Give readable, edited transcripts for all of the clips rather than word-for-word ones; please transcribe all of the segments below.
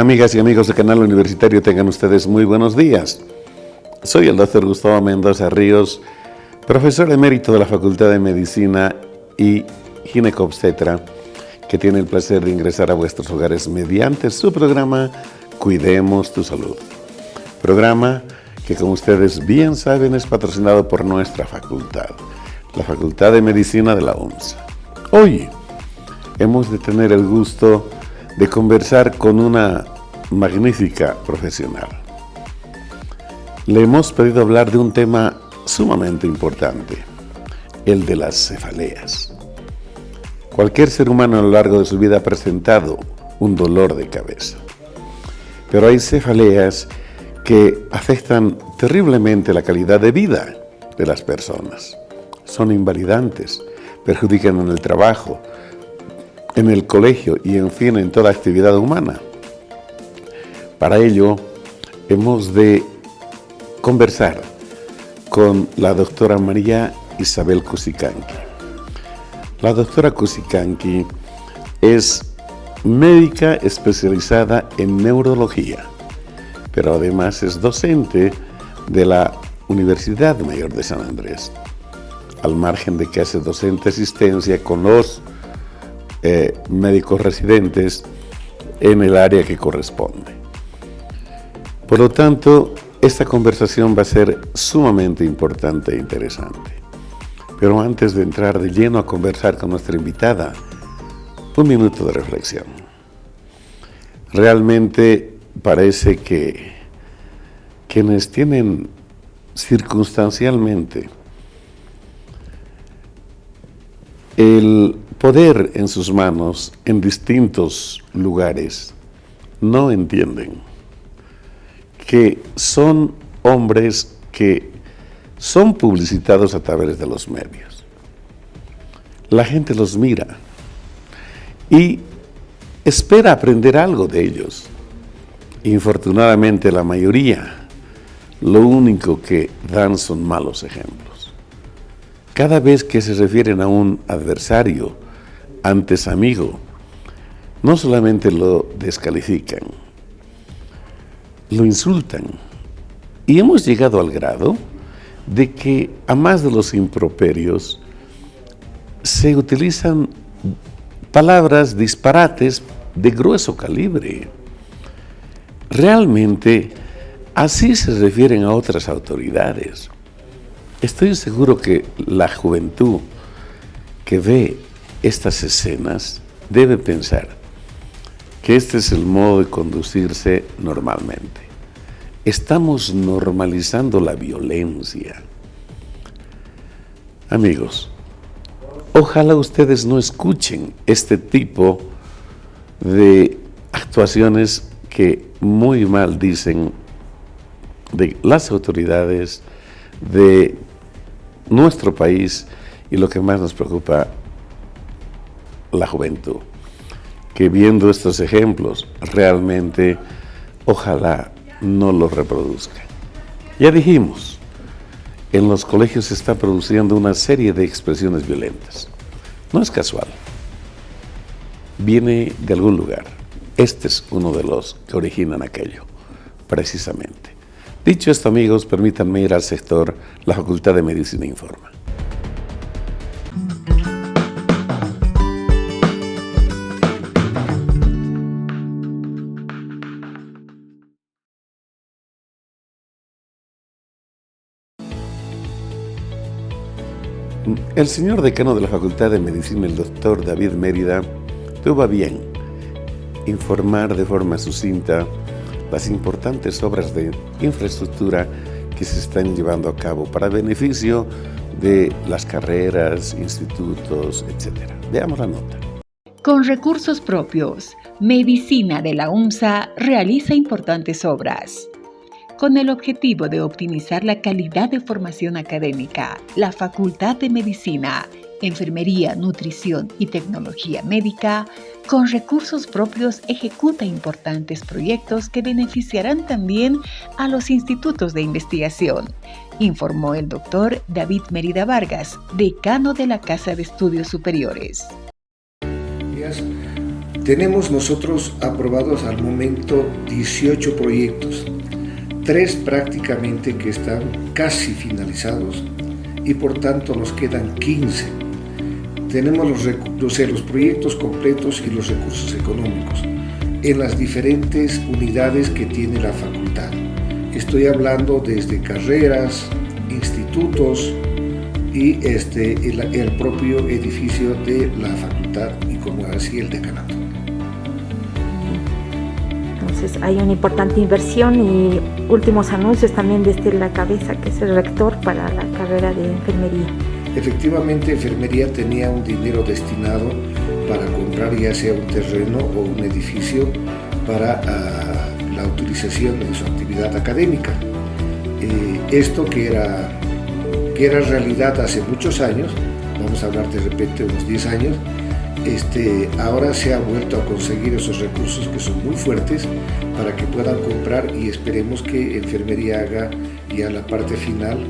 Amigas y amigos del canal universitario, tengan ustedes muy buenos días. Soy el doctor Gustavo Mendoza Ríos, profesor emérito de la Facultad de Medicina y Ginecobstetra, que tiene el placer de ingresar a vuestros hogares mediante su programa Cuidemos tu Salud. Programa que, como ustedes bien saben, es patrocinado por nuestra facultad, la Facultad de Medicina de la UNSA. Hoy hemos de tener el gusto de conversar con una magnífica profesional. Le hemos pedido hablar de un tema sumamente importante, el de las cefaleas. Cualquier ser humano a lo largo de su vida ha presentado un dolor de cabeza, pero hay cefaleas que afectan terriblemente la calidad de vida de las personas. Son invalidantes, perjudican en el trabajo, en el colegio y, en fin, en toda actividad humana. Para ello, hemos de conversar con la doctora María Isabel Cusicanqui. La doctora Cusicanqui es médica especializada en neurología, pero además es docente de la Universidad Mayor de San Andrés, al margen de que hace docente asistencia con los médicos residentes en el área que corresponde. Por lo tanto, esta conversación va a ser sumamente importante e interesante. Pero antes de entrar de lleno a conversar con nuestra invitada, un minuto de reflexión. Realmente parece que quienes tienen circunstancialmente el poder en sus manos en distintos lugares no entienden que son hombres que son publicitados a través de los medios. La gente los mira y espera aprender algo de ellos. Infortunadamente, la mayoría lo único que dan son malos ejemplos. Cada vez que se refieren a un adversario, antes amigo, no solamente lo descalifican, lo insultan. Y hemos llegado al grado de que, a más de los improperios, se utilizan palabras disparates de grueso calibre. Realmente, así se refieren a otras autoridades. Estoy seguro que la juventud que ve estas escenas debe pensar que este es el modo de conducirse normalmente. Estamos normalizando la violencia. Amigos, ojalá ustedes no escuchen este tipo de actuaciones que muy mal dicen de las autoridades de nuestro país y, lo que más nos preocupa, la juventud, que viendo estos ejemplos realmente ojalá no los reproduzcan. Ya dijimos, en los colegios se está produciendo una serie de expresiones violentas. No es casual, viene de algún lugar. Este es uno de los que originan aquello, precisamente. Dicho esto, amigos, permítanme ir al sector La Facultad de Medicina Informa. El señor decano de la Facultad de Medicina, el doctor David Mérida, tuvo a bien informar de forma sucinta las importantes obras de infraestructura que se están llevando a cabo para beneficio de las carreras, institutos, etc. Veamos la nota. Con recursos propios, Medicina de la UNSA realiza importantes obras. Con el objetivo de optimizar la calidad de formación académica, la Facultad de Medicina, Enfermería, Nutrición y Tecnología Médica, con recursos propios ejecuta importantes proyectos que beneficiarán también a los institutos de investigación, informó el doctor David Mérida Vargas, decano de la Casa de Estudios Superiores. Tenemos nosotros aprobados al momento 18 proyectos, 3 prácticamente que están casi finalizados y por tanto nos quedan 15. Tenemos los proyectos completos y los recursos económicos en las diferentes unidades que tiene la facultad. Estoy hablando desde carreras, institutos y el propio edificio de la facultad y como así el decanato. Entonces hay una importante inversión y últimos anuncios también desde la cabeza, que es el rector, para la carrera de enfermería. Efectivamente, enfermería tenía un dinero destinado para comprar ya sea un terreno o un edificio para la utilización de su actividad académica. Esto que era realidad hace muchos años, vamos a hablar de repente unos 10 años, ahora se ha vuelto a conseguir esos recursos que son muy fuertes para que puedan comprar y esperemos que enfermería haga ya la parte final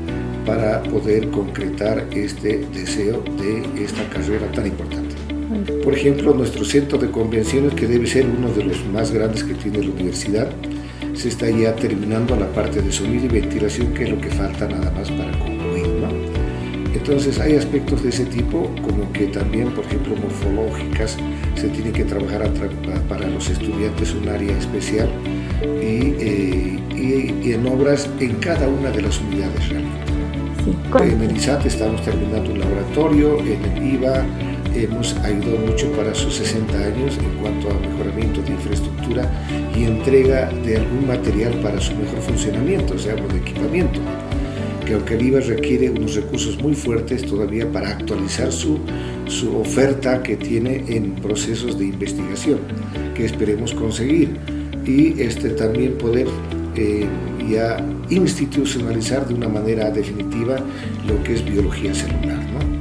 para poder concretar este deseo de esta carrera tan importante. Por ejemplo, nuestro centro de convenciones, que debe ser uno de los más grandes que tiene la universidad, se está ya terminando la parte de sonido y ventilación, que es lo que falta nada más para concluir, ¿no? Entonces hay aspectos de ese tipo, como que también, por ejemplo, morfológicas, se tiene que trabajar para los estudiantes un área especial y en obras en cada una de las unidades realmente. En el ISAT estamos terminando un laboratorio, en el IVA hemos ayudado mucho para sus 60 años en cuanto a mejoramiento de infraestructura y entrega de algún material para su mejor funcionamiento, o sea, hablo de equipamiento, que aunque el IVA requiere unos recursos muy fuertes todavía para actualizar su oferta que tiene en procesos de investigación, que esperemos conseguir, y también poder ya institucionalizar de una manera definitiva lo que es biología celular, ¿no?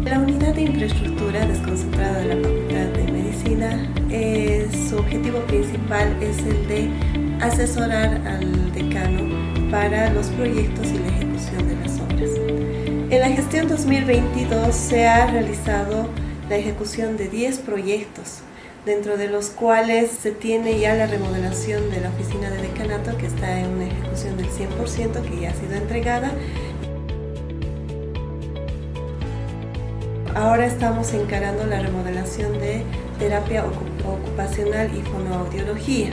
La unidad de infraestructura desconcentrada de la Facultad de Medicina, su objetivo principal es el de asesorar al decano para los proyectos y la ejecución de las obras. En la gestión 2022 se ha realizado la ejecución de 10 proyectos, dentro de los cuales se tiene ya la remodelación de la oficina de decanato, que está en una ejecución del 100%, que ya ha sido entregada. Ahora estamos encarando la remodelación de terapia ocupacional y fonoaudiología,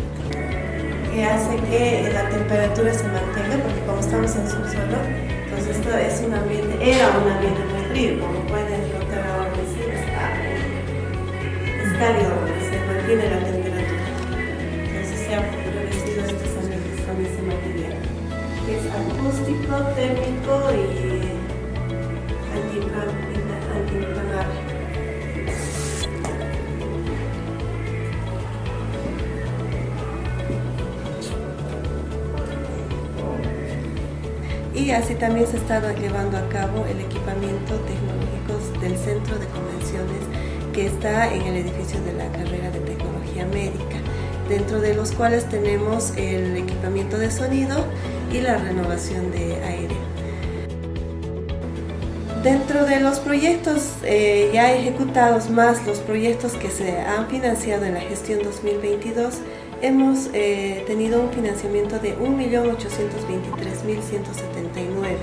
que hace que la temperatura se mantenga, porque como estamos en subsuelo, entonces esto es era un ambiente muy frío, como pueden notar ahora mismo, es cálido, se mantiene la temperatura. Entonces se ha revestido estos ambientes con ese material, que es acústico, térmico y antiinflamable. Y así también se está llevando a cabo el equipamiento tecnológico del centro de convenciones que está en el edificio de la carrera de tecnología médica, dentro de los cuales tenemos el equipamiento de sonido y la renovación de aire. Dentro de los proyectos ya ejecutados, más los proyectos que se han financiado en la gestión 2022, hemos tenido un financiamiento de 1.823.179.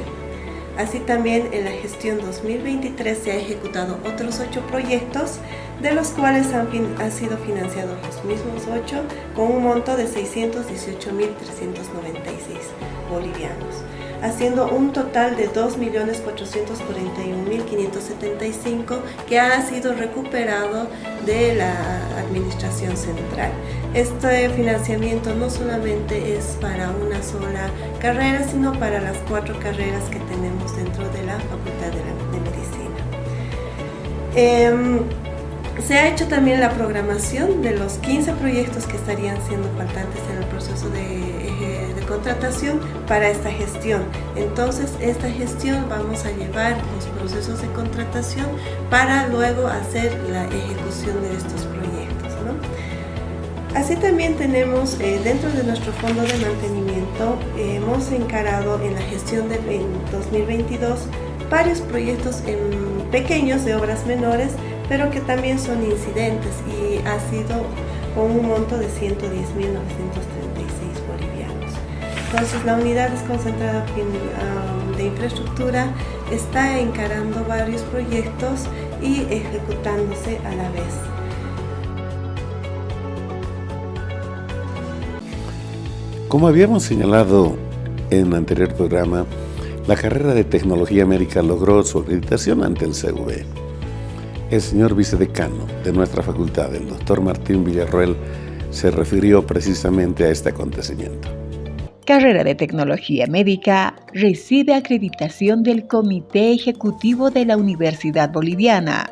Así también en la gestión 2023 se ha ejecutado otros 8 proyectos, de los cuales han sido financiados los mismos 8 con un monto de 618.396 bolivianos, haciendo un total de 2.441.575 que ha sido recuperado de la administración central. Este financiamiento no solamente es para una sola carrera, sino para las 4 carreras que tenemos dentro de la Facultad de Medicina. Se ha hecho también la programación de los 15 proyectos que estarían siendo faltantes en el proceso de contratación para esta gestión. Entonces, esta gestión vamos a llevar los procesos de contratación para luego hacer la ejecución de estos proyectos, ¿no? Así también tenemos dentro de nuestro fondo de mantenimiento, hemos encarado en la gestión de 2022 varios proyectos pequeños de obras menores, pero que también son incidentes, y ha sido con un monto de 110.936 bolivianos. Entonces, la unidad desconcentrada de infraestructura está encarando varios proyectos y ejecutándose a la vez. Como habíamos señalado en el anterior programa, la carrera de Tecnología Médica logró su acreditación ante el CV. El señor vicedecano de nuestra facultad, el doctor Martín Villarroel, se refirió precisamente a este acontecimiento. Carrera de Tecnología Médica recibe acreditación del Comité Ejecutivo de la Universidad Boliviana.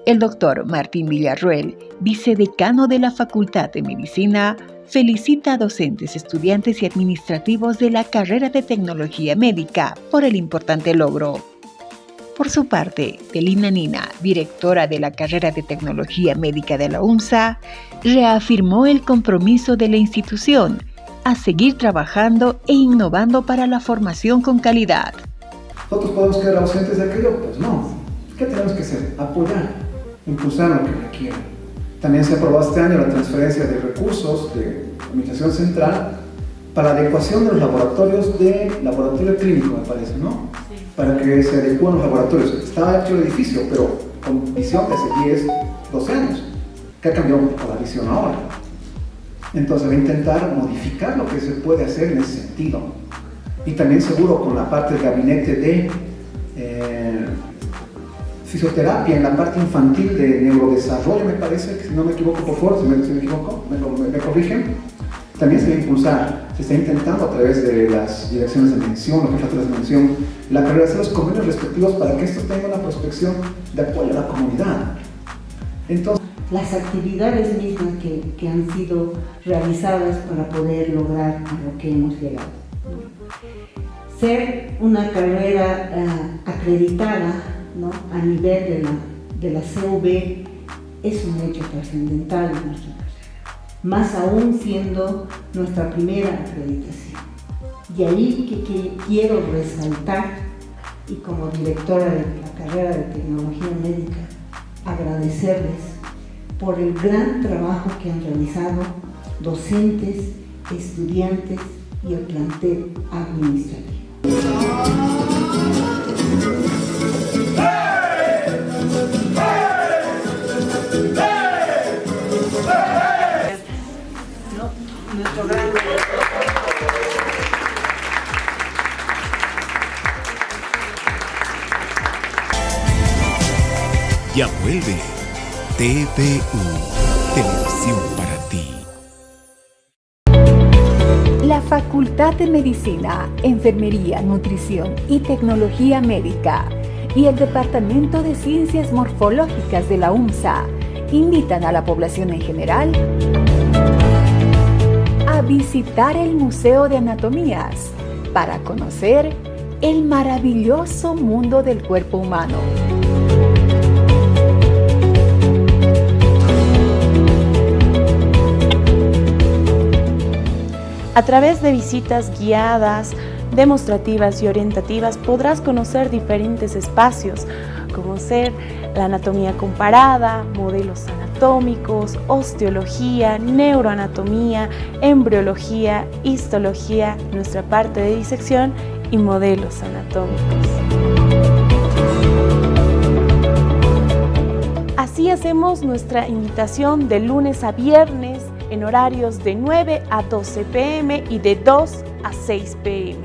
El doctor Martín Villarroel, vicedecano de la Facultad de Medicina, felicita a docentes, estudiantes y administrativos de la carrera de Tecnología Médica por el importante logro. Por su parte, Delina Nina, directora de la carrera de Tecnología Médica de la UNSA, reafirmó el compromiso de la institución a seguir trabajando e innovando para la formación con calidad. ¿Nosotros podemos quedar ausentes de aquello? Pues no. ¿Qué tenemos que hacer? Apoyar, impulsar lo que requiera. También se aprobó este año la transferencia de recursos de Administración Central para la adecuación de los laboratorios de laboratorio clínico, me parece, ¿no? Sí. Para que se adecúen los laboratorios. Estaba hecho el edificio, pero con visión de hace 10, 12 años. ¿Qué ha cambiado un poco la visión ahora? Entonces, voy a intentar modificar lo que se puede hacer en ese sentido. Y también seguro con la parte del gabinete de fisioterapia en la parte infantil de neurodesarrollo, me parece, que si no me equivoco, por favor, si me equivoco, me corrigen. También se va a impulsar, se está intentando a través de las direcciones de mención, los jefaturas de mención, la carrera de los convenios respectivos para que esto tenga una prospección de apoyo a la comunidad. Entonces, las actividades mismas que han sido realizadas para poder lograr a lo que hemos llegado. Ser una carrera acreditada, ¿no?, a nivel de la CV es un hecho trascendental en nuestra carrera, más aún siendo nuestra primera acreditación. Y ahí que quiero resaltar, y como directora de la carrera de Tecnología Médica, agradecerles por el gran trabajo que han realizado docentes, estudiantes y el plantel administrativo. Ya vuelve TVU, Televisión para ti. La Facultad de Medicina, Enfermería, Nutrición y Tecnología Médica y el Departamento de Ciencias Morfológicas de la UNSA invitan a la población en general a visitar el Museo de Anatomías para conocer el maravilloso mundo del cuerpo humano. A través de visitas guiadas, demostrativas y orientativas podrás conocer diferentes espacios, como ser la anatomía comparada, modelos anatómicos, osteología, neuroanatomía, embriología, histología, nuestra parte de disección y modelos anatómicos. Así hacemos nuestra invitación de lunes a viernes en horarios de 9 a 12 p.m. y de 2 a 6 p.m.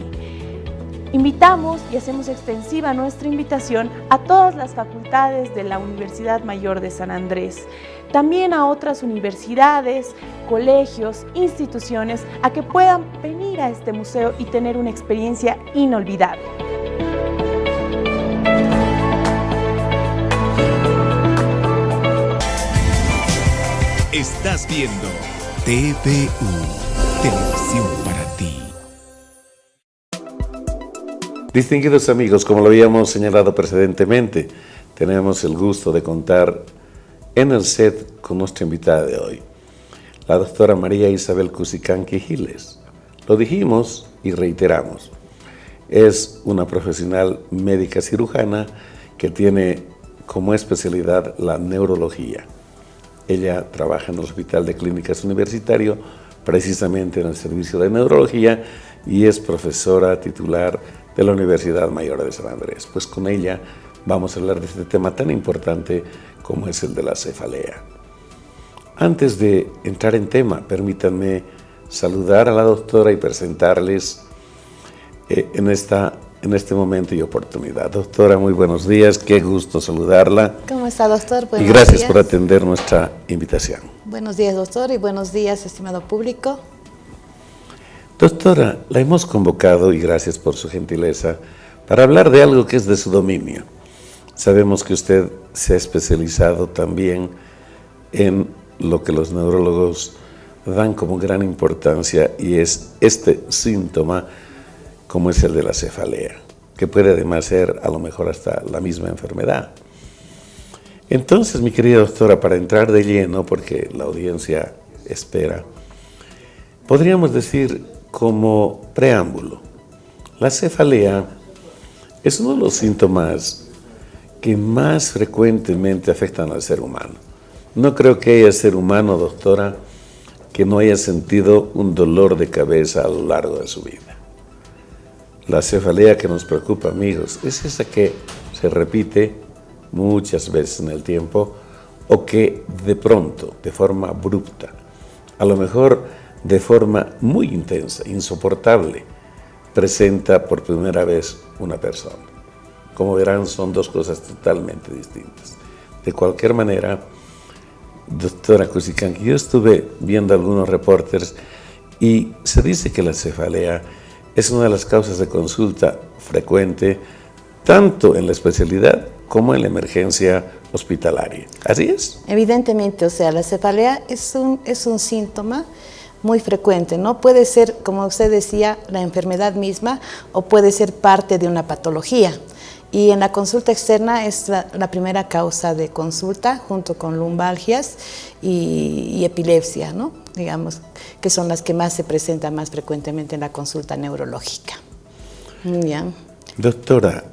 Invitamos y hacemos extensiva nuestra invitación a todas las facultades de la Universidad Mayor de San Andrés, también a otras universidades, colegios, instituciones, a que puedan venir a este museo y tener una experiencia inolvidable. Estás viendo TVU, Televisión para ti. Distinguidos amigos, como lo habíamos señalado precedentemente, tenemos el gusto de contar en el set con nuestra invitada de hoy, la doctora María Isabel Cusicanqui Giles. Lo dijimos y reiteramos, es una profesional médica cirujana que tiene como especialidad la neurología. Ella trabaja en el Hospital de Clínicas Universitario, precisamente en el servicio de neurología, y es profesora titular de la Universidad Mayor de San Andrés. Pues con ella vamos a hablar de este tema tan importante como es el de la cefalea. Antes de entrar en tema, permítanme saludar a la doctora y presentarles en este momento y oportunidad. Doctora, muy buenos días, qué gusto saludarla. ¿Cómo está, doctor? Buenos y gracias días. por atender nuestra invitación. Buenos días, doctor, y buenos días, estimado público. Doctora, la hemos convocado, y gracias por su gentileza, para hablar de algo que es de su dominio. Sabemos que usted se ha especializado también en lo que los neurólogos dan como gran importancia, y es este síntoma, como es el de la cefalea, que puede además ser a lo mejor hasta la misma enfermedad. Entonces, mi querida doctora, para entrar de lleno, porque la audiencia espera, podríamos decir como preámbulo, la cefalea es uno de los síntomas que más frecuentemente afectan al ser humano. No creo que haya ser humano, doctora, que no haya sentido un dolor de cabeza a lo largo de su vida. La cefalea que nos preocupa, amigos, es esa que se repite muchas veces en el tiempo o que de pronto, de forma abrupta, a lo mejor de forma muy intensa, insoportable, presenta por primera vez una persona. Como verán, son dos cosas totalmente distintas. De cualquier manera, doctora Cusicanqui, yo estuve viendo algunos reportes y se dice que la cefalea es una de las causas de consulta frecuente, tanto en la especialidad como en la emergencia hospitalaria. ¿Así es? Evidentemente, o sea, la cefalea es un síntoma muy frecuente, ¿no? Puede ser, como usted decía, la enfermedad misma o puede ser parte de una patología. Y en la consulta externa es la primera causa de consulta, junto con lumbalgias y epilepsia, ¿no? Digamos, que son las que más se presentan más frecuentemente en la consulta neurológica. ¿Ya? Doctora,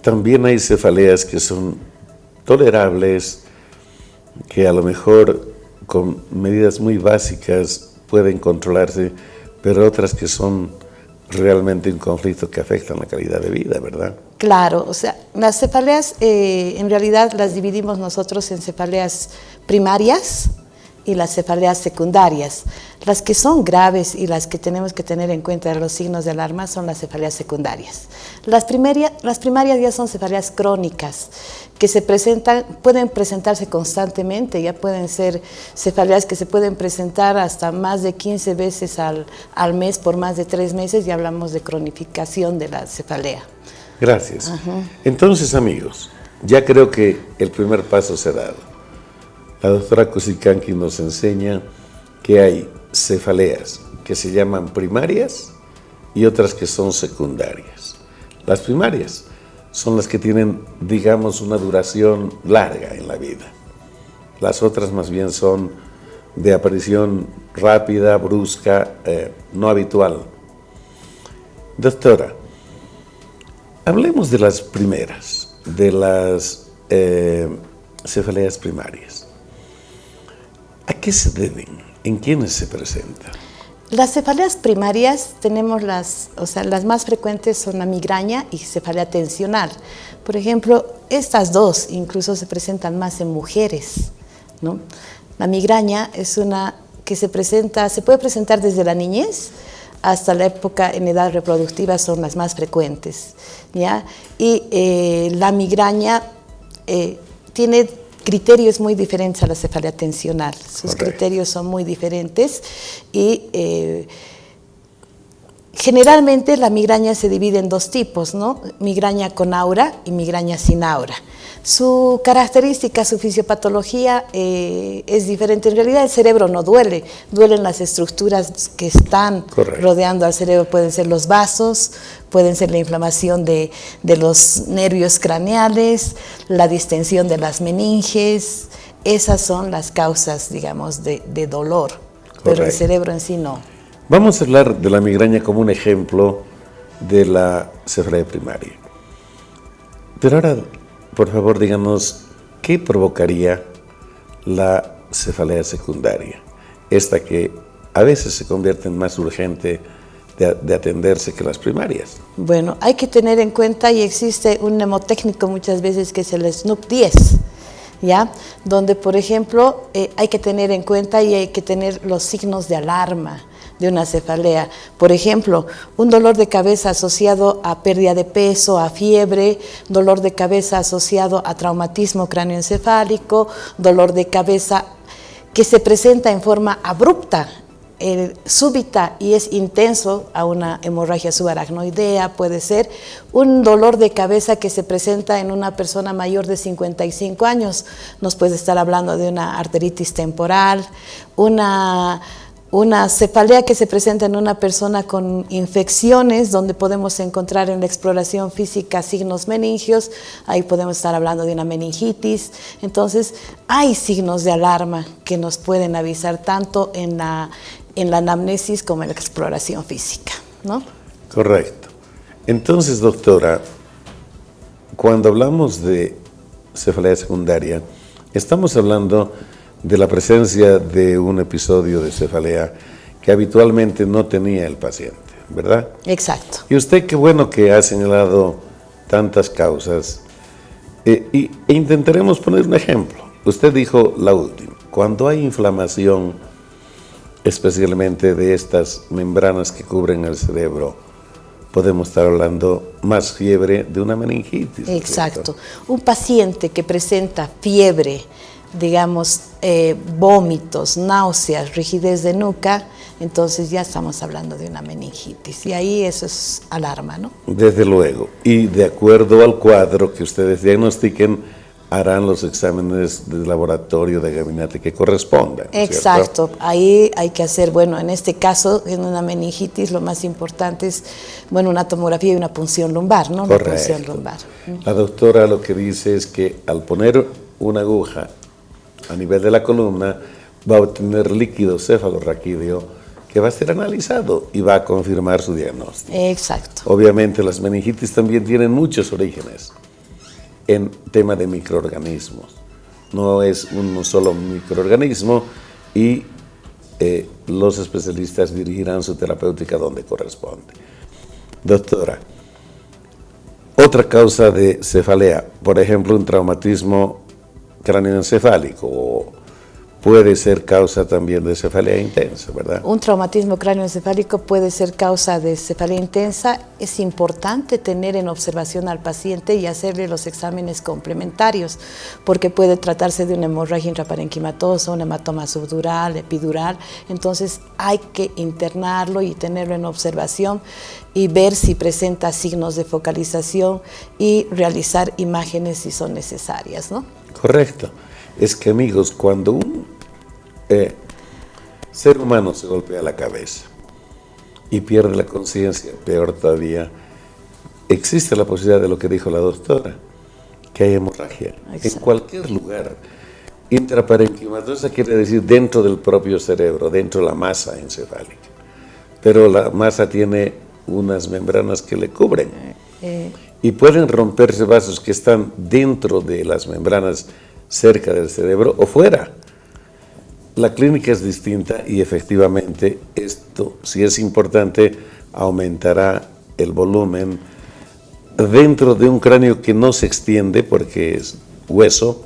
también hay cefaleas que son tolerables, que a lo mejor con medidas muy básicas pueden controlarse, pero otras que son realmente un conflicto que afectan la calidad de vida, ¿verdad? Claro, o sea, las cefaleas en realidad las dividimos nosotros en cefaleas primarias y las cefaleas secundarias. Las que son graves y las que tenemos que tener en cuenta los signos de alarma son las cefaleas secundarias. Las primarias ya son cefaleas crónicas que pueden presentarse constantemente, ya pueden ser cefaleas que se pueden presentar hasta más de 15 veces al mes por más de 3 meses, y hablamos de cronificación de la cefalea. Gracias. Entonces, amigos, ya creo que el primer paso se ha dado. La doctora Cusicanqui nos enseña que hay cefaleas que se llaman primarias y otras que son secundarias. Las primarias son las que tienen, digamos, una duración larga en la vida. Las otras más bien son de aparición rápida, brusca, no habitual. Doctora, hablemos de las primeras, de las cefaleas primarias. ¿A qué se deben? ¿En quiénes se presentan? Las cefaleas primarias tenemos las más frecuentes son la migraña y cefalea tensional. Por ejemplo, estas dos incluso se presentan más en mujeres, ¿no? La migraña es una que se puede presentar desde la niñez hasta la época en edad reproductiva, son las más frecuentes, ¿ya? Y la migraña tiene criterios muy diferentes a la cefalea tensional. Sus criterios son muy diferentes y generalmente la migraña se divide en 2 tipos, ¿no? Migraña con aura y migraña sin aura. Su característica, su fisiopatología es diferente. En realidad el cerebro no duele, duelen las estructuras que están rodeando al cerebro. Pueden ser los vasos, pueden ser la inflamación de los nervios craneales, la distensión de las meninges. Esas son las causas, digamos, de dolor, pero el cerebro en sí no. Vamos a hablar de la migraña como un ejemplo de la cefalea primaria. Pero ahora, por favor, díganos, ¿qué provocaría la cefalea secundaria, esta que a veces se convierte en más urgente de atenderse que las primarias? Bueno, hay que tener en cuenta, y existe un mnemotécnico muchas veces que es el SNUP 10, ¿ya? Donde, por ejemplo, hay que tener en cuenta y hay que tener los signos de alarma de una cefalea. Por ejemplo, un dolor de cabeza asociado a pérdida de peso, a fiebre, dolor de cabeza asociado a traumatismo cráneoencefálico, dolor de cabeza que se presenta en forma abrupta, súbita y es intenso, a una hemorragia subaracnoidea, puede ser un dolor de cabeza que se presenta en una persona mayor de 55 años, nos puede estar hablando de una arteritis temporal, una cefalea que se presenta en una persona con infecciones, donde podemos encontrar en la exploración física signos meningios, ahí podemos estar hablando de una meningitis. Entonces hay signos de alarma que nos pueden avisar tanto en la anamnesis como en la exploración física, ¿no? Correcto. Entonces, doctora, cuando hablamos de cefalea secundaria, estamos hablando de la presencia de un episodio de cefalea que habitualmente no tenía el paciente, ¿verdad? Exacto. Y usted, qué bueno que ha señalado tantas causas, e intentaremos poner un ejemplo. Usted dijo la última, cuando hay inflamación, especialmente de estas membranas que cubren el cerebro, podemos estar hablando más fiebre de una meningitis. Exacto. Un paciente que presenta fiebre, digamos, vómitos, náuseas, rigidez de nuca, entonces ya estamos hablando de una meningitis, y ahí eso es alarma, ¿no? Desde luego, y de acuerdo al cuadro que ustedes diagnostiquen, harán los exámenes de laboratorio, de gabinete que correspondan. Exacto, ahí hay que hacer, bueno, en este caso, en una meningitis, lo más importante es, bueno, una tomografía y una punción lumbar, ¿no? Correcto. Una punción lumbar. La doctora lo que dice es que al poner una aguja a nivel de la columna, va a obtener líquido cefalorraquídeo que va a ser analizado y va a confirmar su diagnóstico. Exacto. Obviamente las meningitis también tienen muchos orígenes en tema de microorganismos. No es un solo microorganismo y los especialistas dirigirán su terapéutica donde corresponde. Doctora, otra causa de cefalea, por ejemplo, un traumatismo cráneoencefálico, puede ser causa también de cefalea intensa, ¿verdad? Un traumatismo cráneoencefálico puede ser causa de cefalea intensa. Es importante tener en observación al paciente y hacerle los exámenes complementarios, porque puede tratarse de una hemorragia intraparenquimatosa, un hematoma subdural, epidural. Entonces hay que internarlo y tenerlo en observación y ver si presenta signos de focalización y realizar imágenes si son necesarias, ¿no? Correcto. Es que, amigos, cuando un ser humano se golpea la cabeza y pierde la conciencia, peor todavía, existe la posibilidad de lo que dijo la doctora, que hay hemorragia. Exacto. En cualquier lugar. Intraparenquimatosa quiere decir dentro del propio cerebro, dentro de la masa encefálica. Pero la masa tiene unas membranas que le cubren. Y pueden romperse vasos que están dentro de las membranas cerca del cerebro o fuera. La clínica es distinta y efectivamente esto, si es importante, aumentará el volumen dentro de un cráneo que no se extiende porque es hueso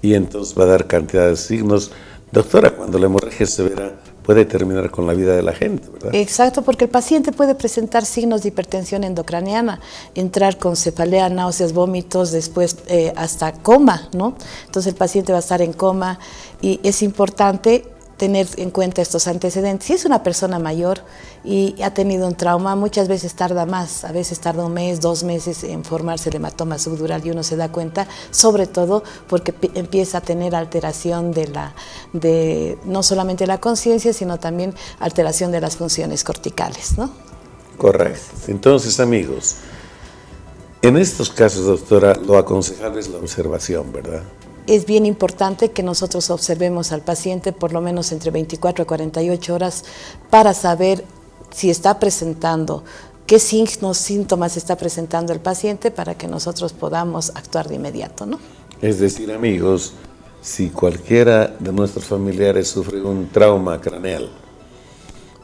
y entonces va a dar cantidad de signos. Doctora, cuando la hemorragia es severa puede terminar con la vida de la gente, ¿verdad? Exacto, porque el paciente puede presentar signos de hipertensión endocraniana, entrar con cefalea, náuseas, vómitos, después hasta coma, ¿no? Entonces el paciente va a estar en coma y es importante tener en cuenta estos antecedentes. Si es una persona mayor y ha tenido un trauma, muchas veces tarda más, a veces tarda 1 mes, 2 meses en formarse el hematoma subdural y uno se da cuenta, sobre todo porque empieza a tener alteración de no solamente la conciencia, sino también alteración de las funciones corticales, ¿no? Correcto. Entonces, amigos, en estos casos, doctora, lo aconsejable es la observación, ¿verdad? Es bien importante que nosotros observemos al paciente por lo menos entre 24 a 48 horas para saber si está presentando, qué síntomas está presentando el paciente para que nosotros podamos actuar de inmediato, ¿no? Es decir, amigos, si cualquiera de nuestros familiares sufre un trauma craneal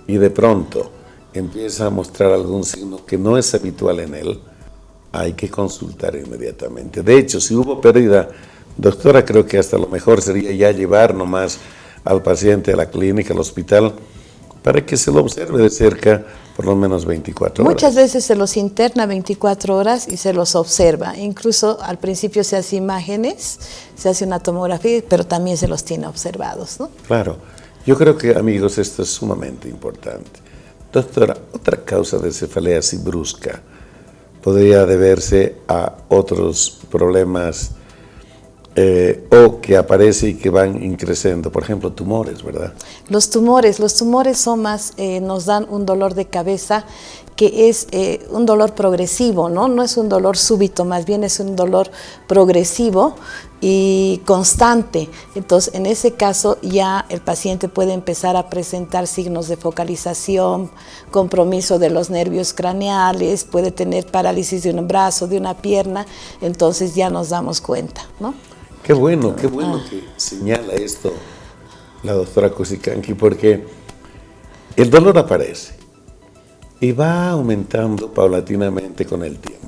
y de pronto empieza a mostrar algún signo que no es habitual en él, hay que consultar inmediatamente. De hecho, si hubo pérdida, doctora, creo que hasta lo mejor sería ya llevar nomás al paciente a la clínica, al hospital, para que se lo observe de cerca por lo menos 24 horas. Muchas veces se los interna 24 horas y se los observa. Incluso al principio se hace imágenes, se hace una tomografía, pero también se los tiene observados, ¿no? Claro. Yo creo que, amigos, esto es sumamente importante. Doctora, otra causa de cefalea así brusca podría deberse a otros problemas o que aparece y que van increciendo, por ejemplo, tumores, ¿verdad? Los tumores son más, nos dan un dolor de cabeza que es un dolor progresivo, ¿no? No es un dolor súbito, más bien es un dolor progresivo y constante. Entonces, en ese caso ya el paciente puede empezar a presentar signos de focalización, compromiso de los nervios craneales, puede tener parálisis de un brazo, de una pierna, entonces ya nos damos cuenta, ¿no? Qué bueno que señala esto la doctora Cusicanqui, porque el dolor aparece y va aumentando paulatinamente con el tiempo.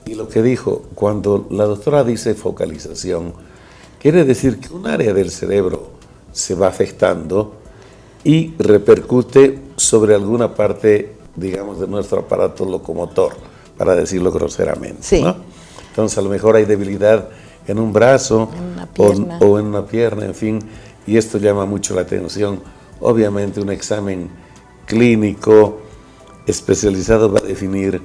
Y lo que dijo, cuando la doctora dice focalización, quiere decir que un área del cerebro se va afectando y repercute sobre alguna parte, digamos, de nuestro aparato locomotor, para decirlo groseramente, sí, ¿no? Entonces, a lo mejor hay debilidad en un brazo o en una pierna, en fin, y esto llama mucho la atención. Obviamente un examen clínico especializado va a definir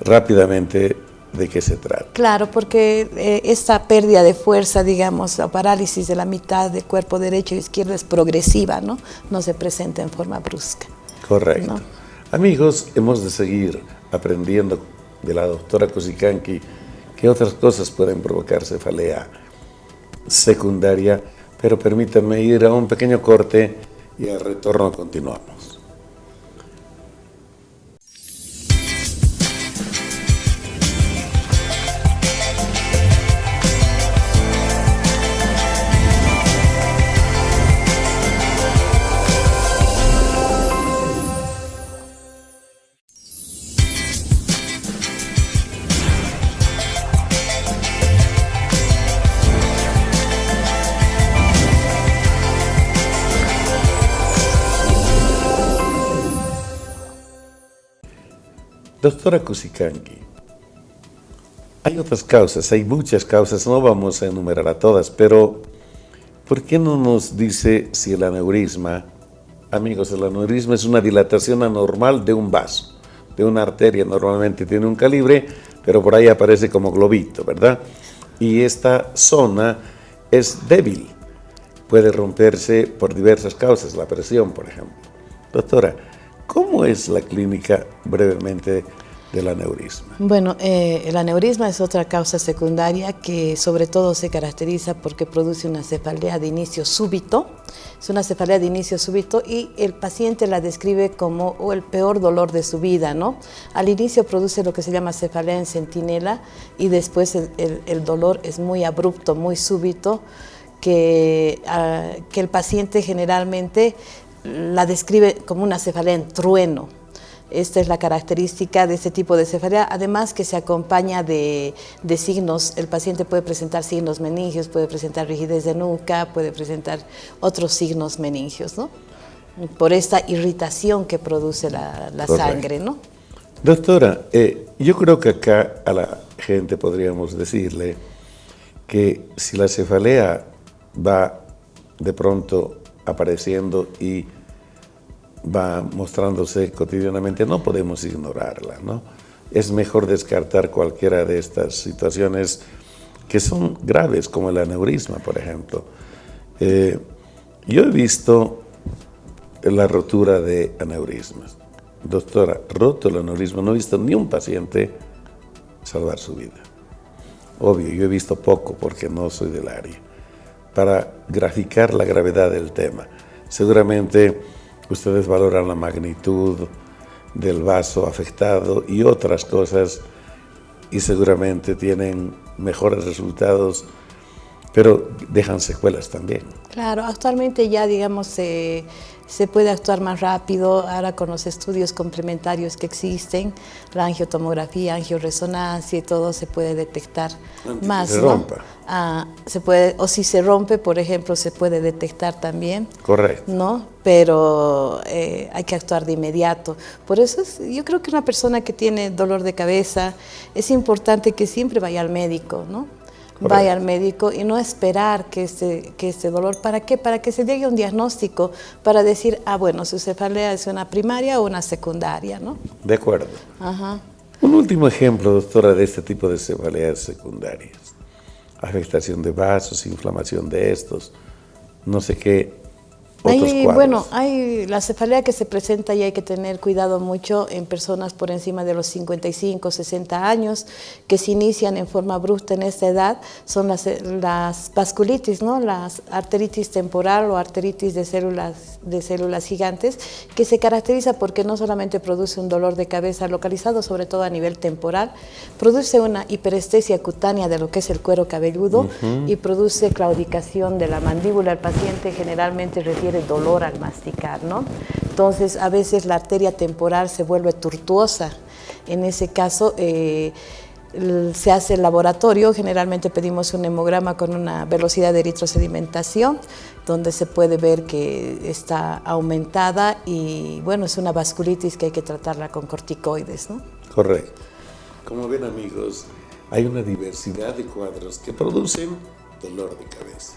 rápidamente de qué se trata. Claro, porque esta pérdida de fuerza, digamos, la parálisis de la mitad del cuerpo derecho e izquierdo es progresiva, ¿no? No se presenta en forma brusca. Correcto. ¿No? Amigos, hemos de seguir aprendiendo de la doctora Cusicanqui qué otras cosas pueden provocar cefalea secundaria, pero permítanme ir a un pequeño corte y al retorno continuamos. Doctora Cusicanqui, hay otras causas, hay muchas causas, no vamos a enumerar a todas, pero ¿por qué no nos dice si el aneurisma, amigos, el aneurisma es una dilatación anormal de un vaso, de una arteria, normalmente tiene un calibre, pero por ahí aparece como globito, ¿verdad? Y esta zona es débil, puede romperse por diversas causas, la presión, por ejemplo. Doctora, ¿cómo es la clínica brevemente del aneurisma? Bueno, el aneurisma es otra causa secundaria que sobre todo se caracteriza porque produce una cefalea de inicio súbito. Es una cefalea de inicio súbito y el paciente la describe como el peor dolor de su vida, ¿no? Al inicio produce lo que se llama cefalea en centinela y después el dolor es muy abrupto, muy súbito, que el paciente generalmente la describe como una cefalea en trueno. Esta es la característica de este tipo de cefalea, además que se acompaña de signos. El paciente puede presentar signos meningios, puede presentar rigidez de nuca, puede presentar otros signos meningios, ¿no? Por esta irritación que produce la sangre, ¿no? Doctora, yo creo que acá a la gente podríamos decirle que si la cefalea va de pronto apareciendo y va mostrándose cotidianamente, no podemos ignorarla, ¿no? Es mejor descartar cualquiera de estas situaciones que son graves, como el aneurisma, por ejemplo. Yo he visto la rotura de aneurismas. Doctora, roto el aneurisma, no he visto ni un paciente salvar su vida. Obvio, yo he visto poco porque no soy del área. Para graficar la gravedad del tema, seguramente ustedes valoran la magnitud del vaso afectado y otras cosas y seguramente tienen mejores resultados pero dejan secuelas también. Claro, actualmente ya, digamos, se puede actuar más rápido, ahora con los estudios complementarios que existen, la angiotomografía, angioresonancia y todo se puede detectar más, se ¿no? rompa. Se puede, o si se rompe, por ejemplo, se puede detectar también. Correcto. ¿No? Pero hay que actuar de inmediato. Por eso yo creo que una persona que tiene dolor de cabeza, es importante que siempre vaya al médico, ¿no? Correcto. Vaya al médico y no esperar que este dolor, ¿para qué? Para que se llegue un diagnóstico, para decir, bueno, su cefalea es una primaria o una secundaria, ¿no? De acuerdo. Ajá. Un último ejemplo, doctora, de este tipo de cefaleas secundarias. Afectación de vasos, inflamación de estos, no sé qué. Bueno, hay la cefalea que se presenta y hay que tener cuidado mucho en personas por encima de los 55, 60 años, que se inician en forma abrupta en esta edad, son las vasculitis, ¿no? Las arteritis temporal o arteritis de células gigantes, que se caracteriza porque no solamente produce un dolor de cabeza localizado, sobre todo a nivel temporal, produce una hiperestesia cutánea de lo que es el cuero cabelludo y produce claudicación de la mandíbula. El paciente generalmente refiere dolor al masticar, ¿no? Entonces, a veces la arteria temporal se vuelve tortuosa. En ese caso, se hace el laboratorio, generalmente pedimos un hemograma con una velocidad de eritrosedimentación, donde se puede ver que está aumentada y, bueno, es una vasculitis que hay que tratarla con corticoides, ¿no? Correcto. Como ven, amigos, hay una diversidad de cuadros que producen dolor de cabeza.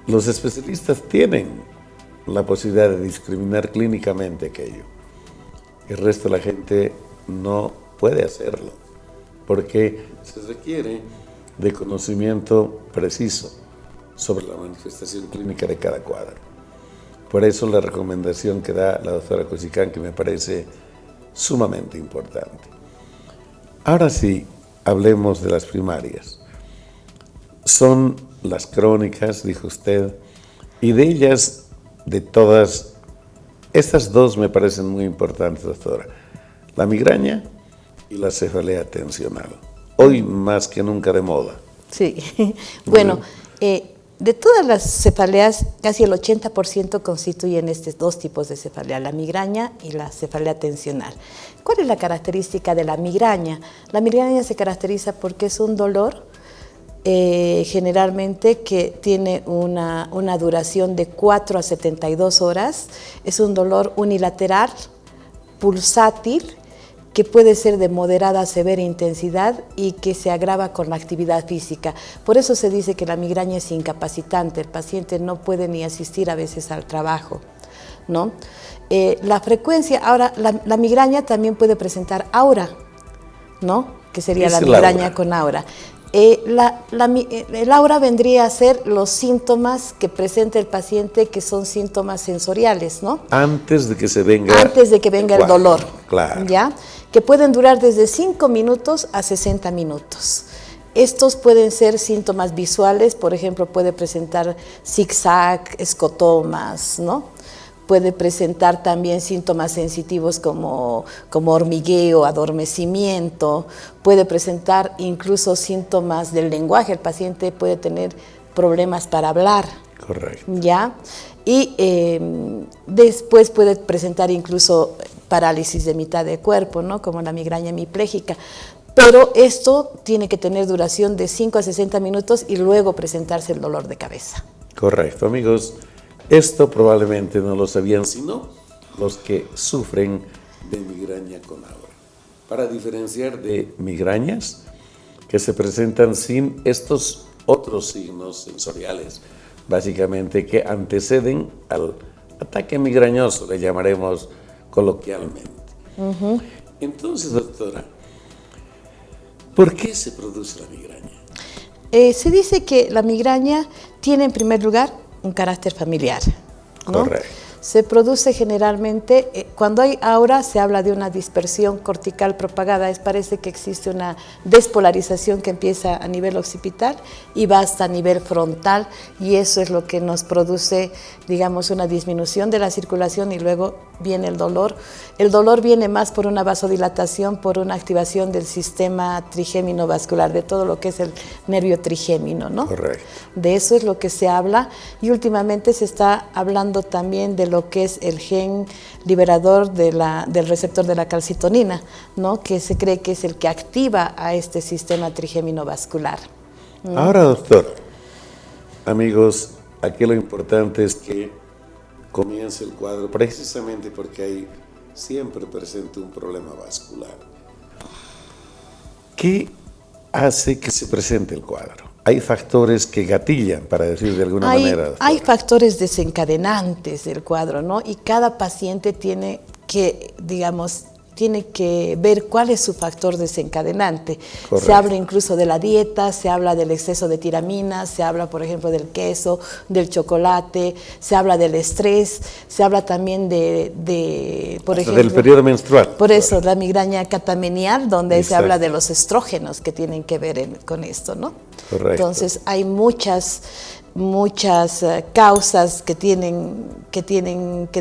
Los especialistas tienen la posibilidad de discriminar clínicamente aquello. El resto de la gente no puede hacerlo, porque se requiere de conocimiento preciso sobre la manifestación clínica de cada cuadro. Por eso la recomendación que da la doctora Cosicán, que me parece sumamente importante. Ahora sí, hablemos de las primarias. Son las crónicas, dijo usted, y de ellas, de todas, estas dos me parecen muy importantes, doctora. La migraña y la cefalea tensional. Hoy más que nunca de moda. Sí, bueno, de todas las cefaleas, casi el 80% constituyen estos dos tipos de cefalea, la migraña y la cefalea tensional. ¿Cuál es la característica de la migraña? La migraña se caracteriza porque es un dolor generalmente que tiene una duración de 4 a 72 horas, es un dolor unilateral, pulsátil, que puede ser de moderada a severa intensidad y que se agrava con la actividad física. Por eso se dice que la migraña es incapacitante, el paciente no puede ni asistir a veces al trabajo, ¿no? La frecuencia, ahora la migraña también puede presentar aura, ¿no? Que sería la migraña con aura. El aura vendría a ser los síntomas que presenta el paciente, que son síntomas sensoriales, ¿no? Antes de que se venga... Antes de que venga el dolor, claro. ¿Ya? Que pueden durar desde 5 minutos a 60 minutos. Estos pueden ser síntomas visuales, por ejemplo, puede presentar zigzag, escotomas, ¿no? Puede presentar también síntomas sensitivos como hormigueo, adormecimiento, puede presentar incluso síntomas del lenguaje, el paciente puede tener problemas para hablar. Correcto. ¿Ya? Y después puede presentar incluso parálisis de mitad de cuerpo, ¿no? Como la migraña hemipléjica. Pero esto tiene que tener duración de 5 a 60 minutos y luego presentarse el dolor de cabeza. Correcto, amigos. Esto probablemente no lo sabían sino los que sufren de migraña con aura. Para diferenciar de migrañas que se presentan sin estos otros signos sensoriales, básicamente que anteceden al ataque migrañoso, le llamaremos coloquialmente. Entonces, doctora, ¿por qué se produce la migraña? Se dice que la migraña tiene en primer lugar un carácter familiar, ¿no? Correcto. Se produce generalmente, cuando hay aura se habla de una dispersión cortical propagada, parece que existe una despolarización que empieza a nivel occipital y va hasta nivel frontal, y eso es lo que nos produce, digamos, una disminución de la circulación, y luego viene el dolor. El dolor viene más por una vasodilatación, por una activación del sistema trigémino vascular, de todo lo que es el nervio trigémino, ¿no? Correcto. De eso es lo que se habla, y últimamente se está hablando también de lo que es el gen liberador del receptor de la calcitonina, ¿no? Que se cree que es el que activa a este sistema trigémino vascular. Ahora, doctor, amigos, aquí lo importante es que comience el cuadro precisamente porque hay siempre presente un problema vascular. ¿Qué hace que se presente el cuadro? Hay factores que gatillan, para decir de alguna manera. Doctora. Hay factores desencadenantes del cuadro, ¿no? Y cada paciente tiene que, digamos, tiene que ver cuál es su factor desencadenante. Correcto. Se habla incluso de la dieta, se habla del exceso de tiramina, se habla, por ejemplo, del queso, del chocolate, se habla del estrés, se habla también por ejemplo, del periodo menstrual. Por eso, la migraña catamenial, donde Exacto. Se habla de los estrógenos que tienen que ver con esto, ¿no? Correcto. Entonces, hay muchas causas que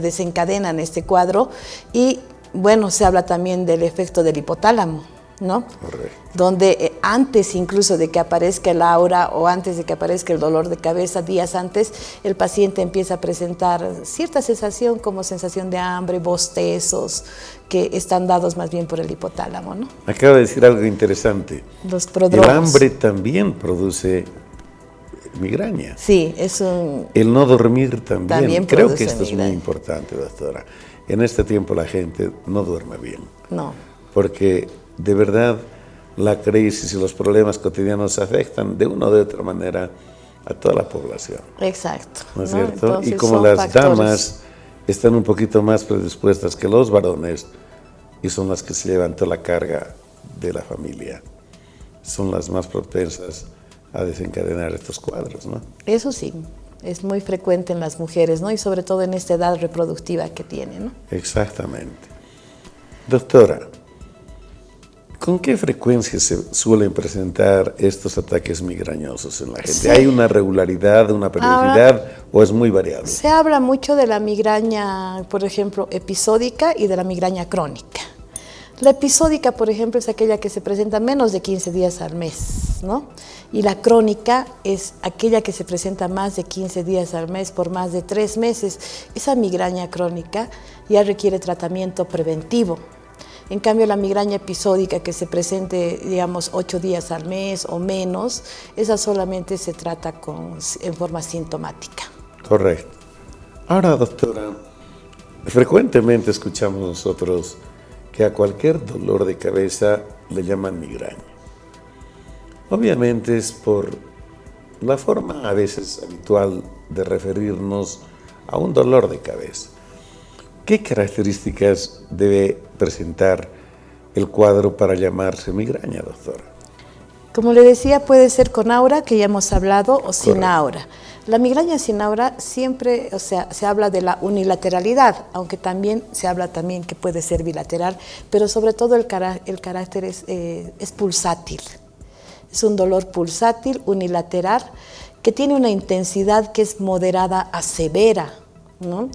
desencadenan este cuadro, y bueno, se habla también del efecto del hipotálamo, ¿no? Correcto. Donde antes incluso de que aparezca el aura o antes de que aparezca el dolor de cabeza, días antes, el paciente empieza a presentar cierta sensación como sensación de hambre, bostezos, que están dados más bien por el hipotálamo, ¿no? Acaba de decir algo interesante. Los prodromos. El hambre también produce migraña. Sí, es un... El no dormir también. Creo que esto migraña. Es muy importante, doctora. En este tiempo la gente no duerme bien. No. Porque de verdad la crisis y los problemas cotidianos afectan de una o de otra manera a toda la población. Exacto. ¿No es cierto? Entonces, y como las damas están un poquito más predispuestas que los varones y son las que se llevan toda la carga de la familia, son las más propensas a desencadenar estos cuadros, ¿no? Eso sí. Es muy frecuente en las mujeres, ¿no? Y sobre todo en esta edad reproductiva que tienen, ¿no? Exactamente. Doctora, ¿con qué frecuencia se suelen presentar estos ataques migrañosos en la gente? Sí. ¿Hay una regularidad, una periodicidad o es muy variable? Se habla mucho de la migraña, por ejemplo, episódica y de la migraña crónica. La episódica, por ejemplo, es aquella que se presenta menos de 15 días al mes, ¿no? Y la crónica es aquella que se presenta más de 15 días al mes por más de 3 meses. Esa migraña crónica ya requiere tratamiento preventivo. En cambio, la migraña episódica que se presente, digamos, 8 días al mes o menos, esa solamente se trata en forma sintomática. Correcto. Ahora, doctora, frecuentemente escuchamos nosotros que a cualquier dolor de cabeza le llaman migraña. Obviamente es por la forma a veces habitual de referirnos a un dolor de cabeza. ¿Qué características debe presentar el cuadro para llamarse migraña, doctora? Como le decía, puede ser con aura, que ya hemos hablado, o sin Correcto. aura. La migraña sin aura siempre, o sea, se habla de la unilateralidad, aunque también se habla también que puede ser bilateral, pero sobre todo el carácter es pulsátil. Es un dolor pulsátil, unilateral, que tiene una intensidad que es moderada a severa, ¿no?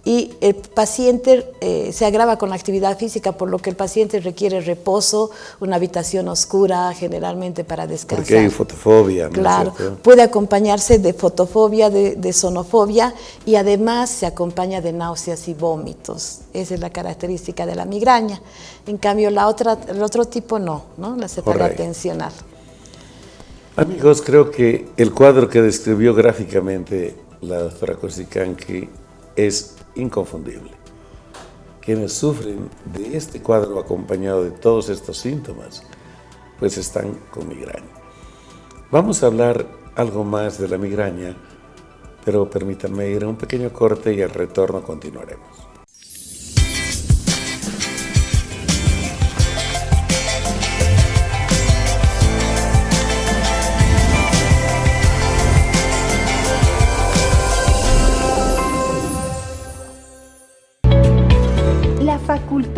Y el paciente se agrava con la actividad física, por lo que el paciente requiere reposo, una habitación oscura generalmente para descansar. Porque hay fotofobia, ¿no? Claro, puede acompañarse de fotofobia, de sonofobia, y además se acompaña de náuseas y vómitos. Esa es la característica de la migraña. En cambio, el otro tipo no, la cefalia tensional. Amigos, creo que el cuadro que describió gráficamente la doctora Cosicanqui es inconfundible. Quienes sufren de este cuadro acompañado de todos estos síntomas, pues están con migraña. Vamos a hablar algo más de la migraña, pero permítanme ir a un pequeño corte y al retorno continuaremos.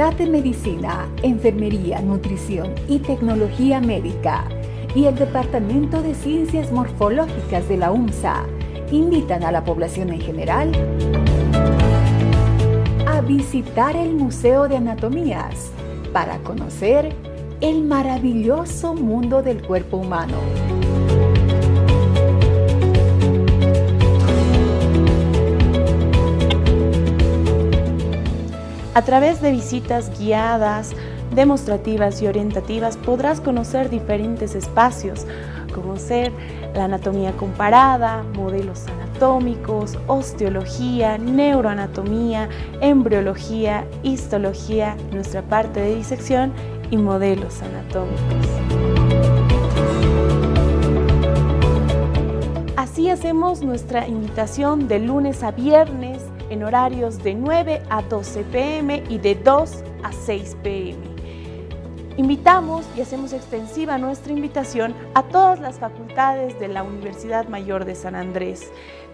Facultad de Medicina, Enfermería, Nutrición y Tecnología Médica y el Departamento de Ciencias Morfológicas de la UMSA invitan a la población en general a visitar el Museo de Anatomías para conocer el maravilloso mundo del cuerpo humano. A través de visitas guiadas, demostrativas y orientativas podrás conocer diferentes espacios, como ser la anatomía comparada, modelos anatómicos, osteología, neuroanatomía, embriología, histología, nuestra parte de disección y modelos anatómicos. Así hacemos nuestra invitación de lunes a viernes en horarios de 9 a 12 p.m. y de 2 a 6 p.m. Invitamos y hacemos extensiva nuestra invitación a todas las facultades de la Universidad Mayor de San Andrés,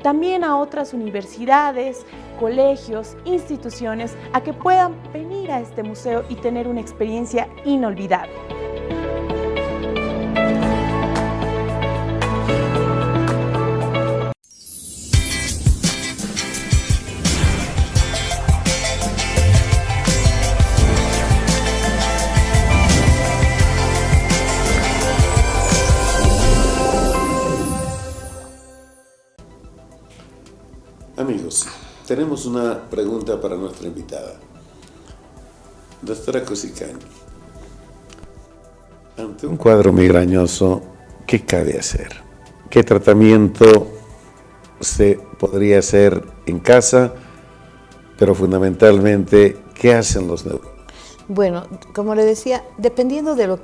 también a otras universidades, colegios, instituciones, a que puedan venir a este museo y tener una experiencia inolvidable. Amigos, tenemos una pregunta para nuestra invitada. Doctora Cosicanqui, ante un cuadro migrañoso, ¿qué cabe hacer? ¿Qué tratamiento se podría hacer en casa? Pero fundamentalmente, ¿qué hacen los neurólogos? Bueno, como le decía, dependiendo de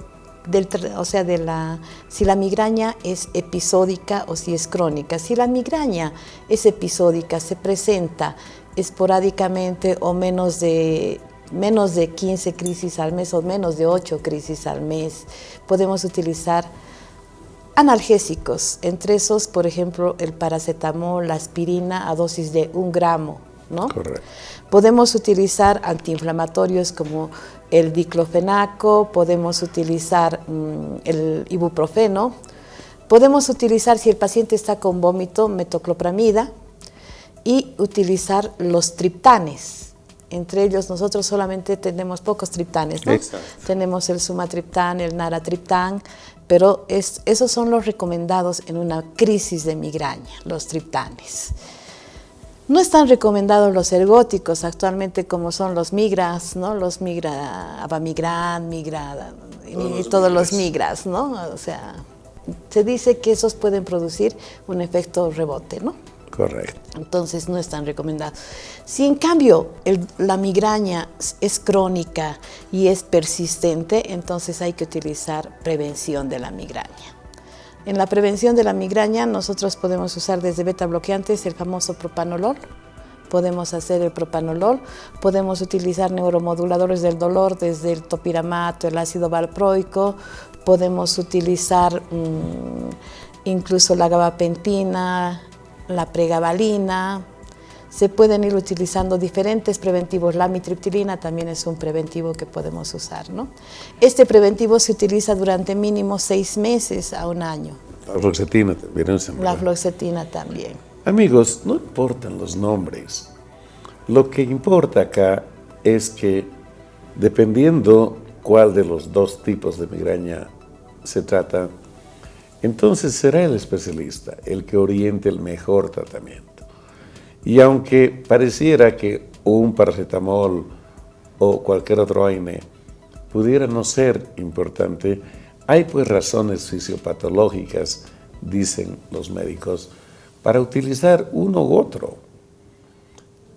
si la migraña es episódica o si es crónica. Si la migraña es episódica, se presenta esporádicamente o menos de 15 crisis al mes o menos de 8 crisis al mes, podemos utilizar analgésicos, entre esos, por ejemplo, el paracetamol, la aspirina a dosis de 1 gramo, ¿no? Correcto. Podemos utilizar antiinflamatorios como el diclofenaco, podemos utilizar el ibuprofeno, podemos utilizar, si el paciente está con vómito, metoclopramida, y utilizar los triptanes. Entre ellos nosotros solamente tenemos pocos triptanes, ¿no? Exacto. Tenemos el sumatriptán, el naratriptán, pero esos son los recomendados en una crisis de migraña, los triptanes. No están recomendados los ergóticos actualmente, como son los migras, ¿no? Los abamigran, migra y todos los migras, ¿no? O sea, se dice que esos pueden producir un efecto rebote, ¿no? Correcto. Entonces no están recomendados. Si en cambio la migraña es crónica y es persistente, entonces hay que utilizar prevención de la migraña. En la prevención de la migraña nosotros podemos usar desde beta bloqueantes el famoso propanolol, podemos hacer el propanolol, podemos utilizar neuromoduladores del dolor desde el topiramato, el ácido valproico, podemos utilizar incluso la gabapentina, la pregabalina. Se pueden ir utilizando diferentes preventivos. La amitriptilina también es un preventivo que podemos usar, ¿no? Este preventivo se utiliza durante mínimo 6 meses a 1 año. La fluoxetina también. La fluoxetina también. Amigos, no importan los nombres. Lo que importa acá es que, dependiendo cuál de los 2 tipos de migraña se trata, entonces será el especialista el que oriente el mejor tratamiento. Y aunque pareciera que un paracetamol o cualquier otro AINE pudiera no ser importante, hay pues razones fisiopatológicas, dicen los médicos, para utilizar uno u otro.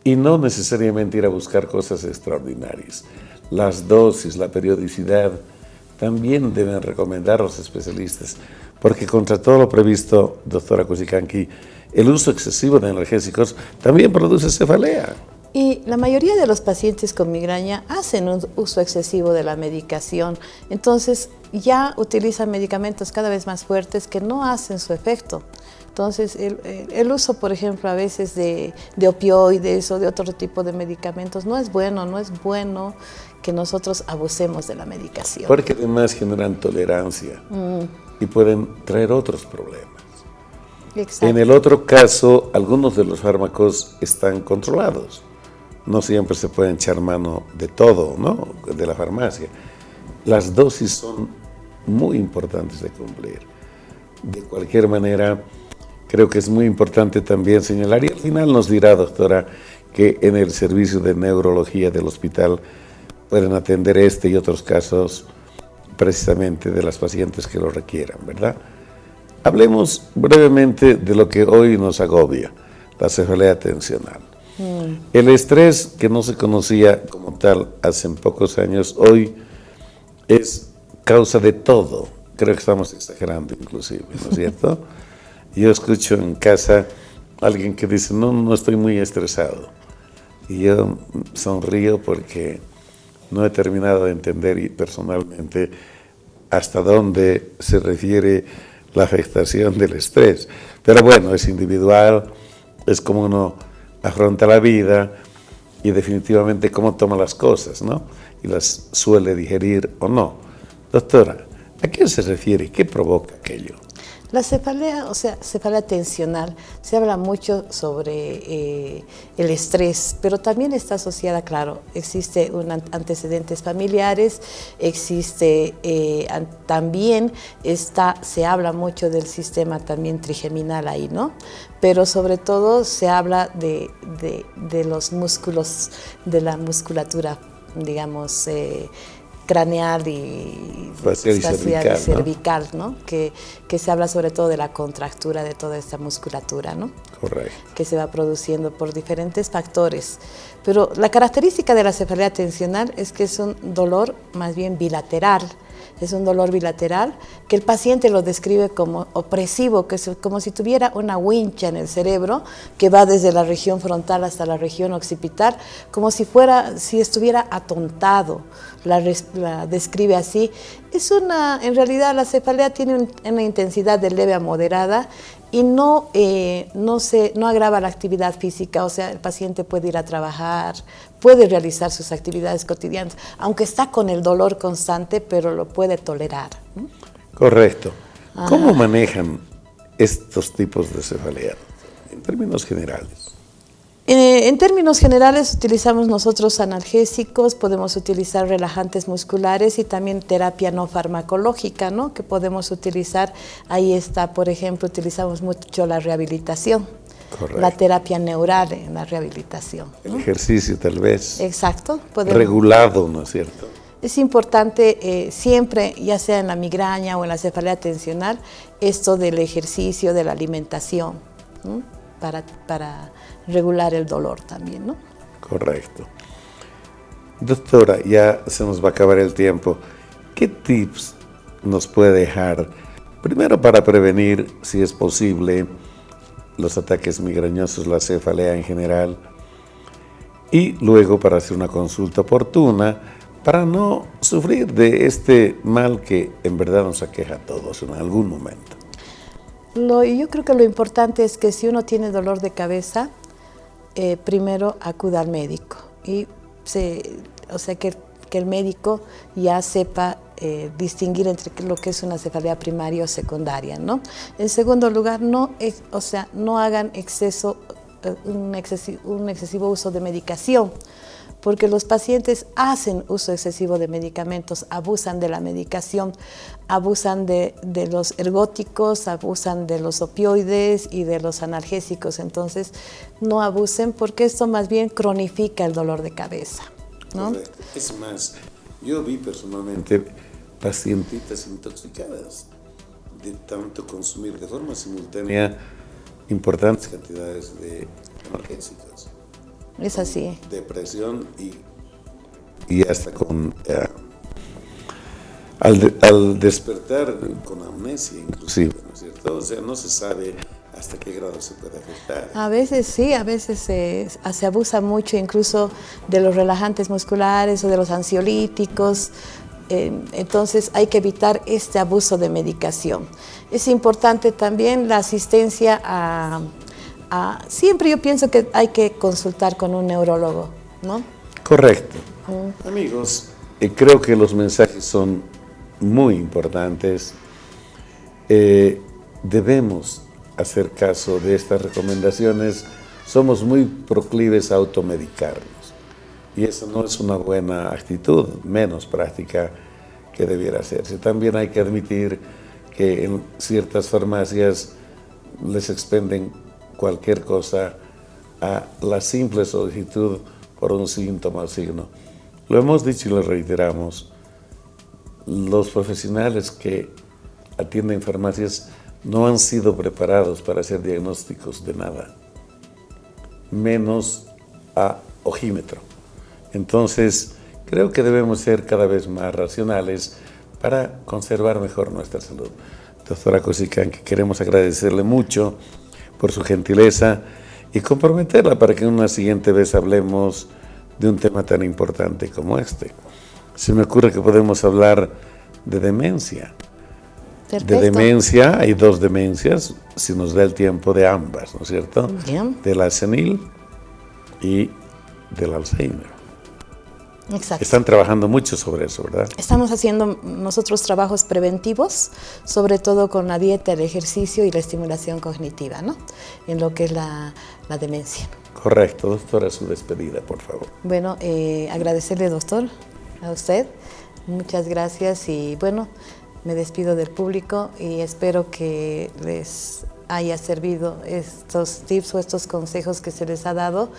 Y no necesariamente ir a buscar cosas extraordinarias. Las dosis, la periodicidad, también deben recomendar los especialistas, porque contra todo lo previsto, doctora Cosicanqui, el uso excesivo de analgésicos también produce cefalea. Y la mayoría de los pacientes con migraña hacen un uso excesivo de la medicación, entonces ya utilizan medicamentos cada vez más fuertes que no hacen su efecto. Entonces el uso, por ejemplo, a veces de opioides o de otro tipo de medicamentos no es bueno que nosotros abusemos de la medicación. Porque además generan tolerancia y pueden traer otros problemas. Exacto. En el otro caso, algunos de los fármacos están controlados. No siempre se puede echar mano de todo, ¿no? De la farmacia. Las dosis son muy importantes de cumplir. De cualquier manera, creo que es muy importante también señalar, y al final nos dirá, doctora, que en el servicio de neurología del hospital pueden atender este y otros casos precisamente de las pacientes que lo requieran, ¿verdad? Hablemos brevemente de lo que hoy nos agobia, la cefalea tensional. El estrés, que no se conocía como tal hace pocos años, hoy es causa de todo. Creo que estamos exagerando inclusive, ¿no es cierto? Yo escucho en casa a alguien que dice, no estoy muy estresado. Y yo sonrío porque no he terminado de entender personalmente hasta dónde se refiere la afectación del estrés. Pero bueno, es individual, es como uno afronta la vida y definitivamente cómo toma las cosas, ¿no? Y las suele digerir o no. Doctora, ¿a qué se refiere? ¿Qué provoca aquello? La cefalea, o sea, cefalea tensional, se habla mucho sobre el estrés, pero también está asociada, claro, existe antecedentes familiares, existe también se habla mucho del sistema también trigeminal ahí, ¿no? Pero sobre todo se habla de los músculos, de la musculatura, digamos, craneal y cervical, ¿no? Que se habla sobre todo de la contractura de toda esta musculatura, ¿no? Correcto. Que se va produciendo por diferentes factores. Pero la característica de la cefalea tensional es que es un dolor más bien bilateral. Es un dolor bilateral que el paciente lo describe como opresivo, que es como si tuviera una wincha en el cerebro que va desde la región frontal hasta la región occipital, como si estuviera atontado. La describe así. En realidad la cefalea tiene una intensidad de leve a moderada y no agrava la actividad física, o sea, el paciente puede ir a trabajar, puede realizar sus actividades cotidianas, aunque está con el dolor constante, pero lo puede tolerar. Correcto. ¿Cómo manejan estos tipos de cefalea en términos generales? En términos generales utilizamos nosotros analgésicos, podemos utilizar relajantes musculares y también terapia no farmacológica, ¿no? Que podemos utilizar. Ahí está, por ejemplo, utilizamos mucho la rehabilitación. Correcto. La terapia neural en la rehabilitación, ¿no? El ejercicio tal vez. Exacto. Regulado, ¿no es cierto? Es importante siempre, ya sea en la migraña o en la cefalea tensional, esto del ejercicio, de la alimentación, ¿no? Para regular el dolor también, ¿no? Correcto. Doctora, ya se nos va a acabar el tiempo. ¿Qué tips nos puede dejar? Primero, para prevenir, si es posible, los ataques migrañosos, la cefalea en general. Y luego, para hacer una consulta oportuna, para no sufrir de este mal que en verdad nos aqueja a todos en algún momento. Yo creo que lo importante es que si uno tiene dolor de cabeza, primero acuda al médico. O sea, que el médico ya sepa distinguir entre lo que es una cefalea primaria o secundaria, ¿no? En segundo lugar, no hagan un excesivo uso de medicación, porque los pacientes hacen uso excesivo de medicamentos, abusan de la medicación, abusan de los ergóticos, abusan de los opioides y de los analgésicos. Entonces, no abusen porque esto más bien cronifica el dolor de cabeza, ¿no? Correcto. Es más, yo vi personalmente pacientitas intoxicadas de tanto consumir de forma simultánea importantes cantidades de analgésicos. Es así. Depresión y hasta con al despertar con amnesia inclusive, ¿no es cierto? O sea, no se sabe ¿Hasta qué grado se puede afectar? A veces sí, a veces se abusa mucho incluso de los relajantes musculares o de los ansiolíticos. Entonces hay que evitar este abuso de medicación. Es importante también la asistencia siempre yo pienso que hay que consultar con un neurólogo, ¿no? Correcto. Amigos, creo que los mensajes son muy importantes. Debemos hacer caso de estas recomendaciones. Somos muy proclives a automedicarnos y eso no es una buena actitud, menos práctica que debiera hacerse. También hay que admitir que en ciertas farmacias les expenden cualquier cosa a la simple solicitud por un síntoma o signo. Lo hemos dicho y lo reiteramos, los profesionales que atienden farmacias no han sido preparados para hacer diagnósticos de nada, menos a ojímetro. Entonces, creo que debemos ser cada vez más racionales para conservar mejor nuestra salud. Doctora Cosicán, que queremos agradecerle mucho por su gentileza y comprometerla para que en una siguiente vez hablemos de un tema tan importante como este. Se me ocurre que podemos hablar de demencia. Perfecto. De demencia, hay 2 demencias, si nos da el tiempo, de ambas, ¿no es cierto? Bien. De la senil y del Alzheimer. Exacto. Están trabajando mucho sobre eso, ¿verdad? Estamos haciendo nosotros trabajos preventivos, sobre todo con la dieta, el ejercicio y la estimulación cognitiva, ¿no? En lo que es la demencia. Correcto. Doctora, su despedida, por favor. Bueno, agradecerle, doctor, a usted. Muchas gracias y bueno, me despido del público y espero que les haya servido estos tips o estos consejos que se les ha dado.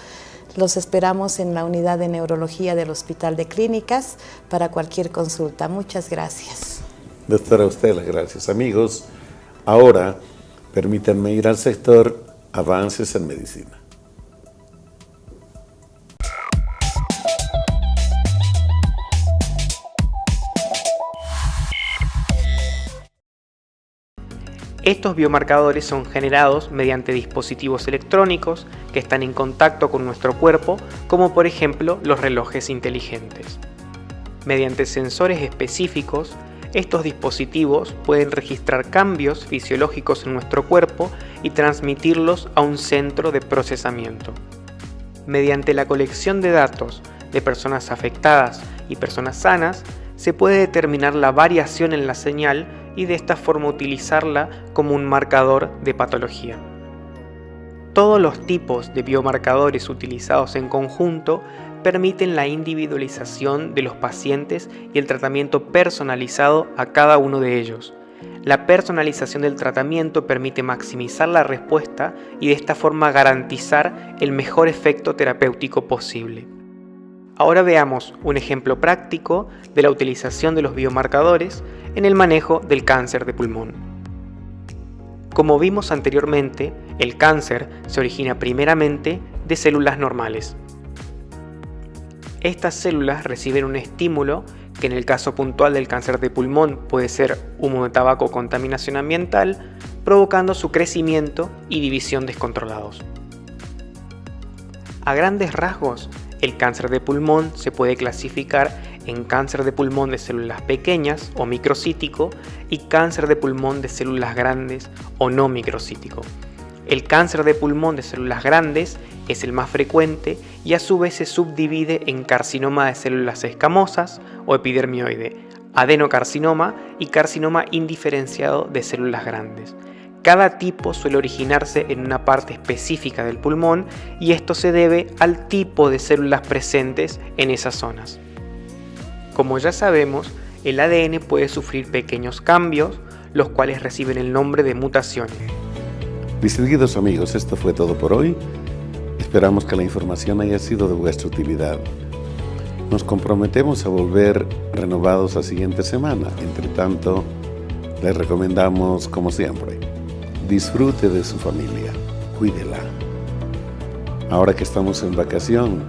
Los esperamos en la unidad de neurología del Hospital de Clínicas para cualquier consulta. Muchas gracias. Doctora, a usted las gracias. Amigos, ahora permítanme ir al sector Avances en Medicina. Estos biomarcadores son generados mediante dispositivos electrónicos que están en contacto con nuestro cuerpo, como por ejemplo los relojes inteligentes. Mediante sensores específicos, estos dispositivos pueden registrar cambios fisiológicos en nuestro cuerpo y transmitirlos a un centro de procesamiento. Mediante la colección de datos de personas afectadas y personas sanas, se puede determinar la variación en la señal y de esta forma utilizarla como un marcador de patología. Todos los tipos de biomarcadores utilizados en conjunto permiten la individualización de los pacientes y el tratamiento personalizado a cada uno de ellos. La personalización del tratamiento permite maximizar la respuesta y de esta forma garantizar el mejor efecto terapéutico posible. Ahora veamos un ejemplo práctico de la utilización de los biomarcadores en el manejo del cáncer de pulmón. Como vimos anteriormente, el cáncer se origina primeramente de células normales. Estas células reciben un estímulo que en el caso puntual del cáncer de pulmón puede ser humo de tabaco o contaminación ambiental, provocando su crecimiento y división descontrolados. A grandes rasgos, el cáncer de pulmón se puede clasificar en cáncer de pulmón de células pequeñas o microcítico y cáncer de pulmón de células grandes o no microcítico. El cáncer de pulmón de células grandes es el más frecuente y a su vez se subdivide en carcinoma de células escamosas o epidermioide, adenocarcinoma y carcinoma indiferenciado de células grandes. Cada tipo suele originarse en una parte específica del pulmón y esto se debe al tipo de células presentes en esas zonas. Como ya sabemos, el ADN puede sufrir pequeños cambios, los cuales reciben el nombre de mutaciones. Distinguidos amigos, esto fue todo por hoy. Esperamos que la información haya sido de vuestra utilidad. Nos comprometemos a volver renovados la siguiente semana. Entre tanto, les recomendamos, como siempre, disfrute de su familia, cuídela. Ahora que estamos en vacación,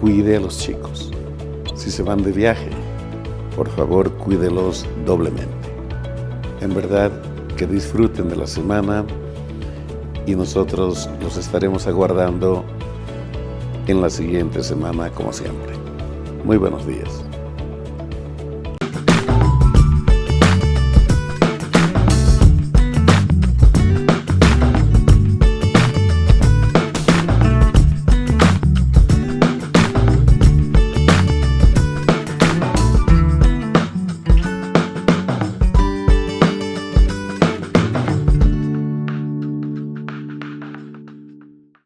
cuide a los chicos. Si se van de viaje, por favor, cuídelos doblemente. En verdad, que disfruten de la semana y nosotros los estaremos aguardando en la siguiente semana como siempre. Muy buenos días.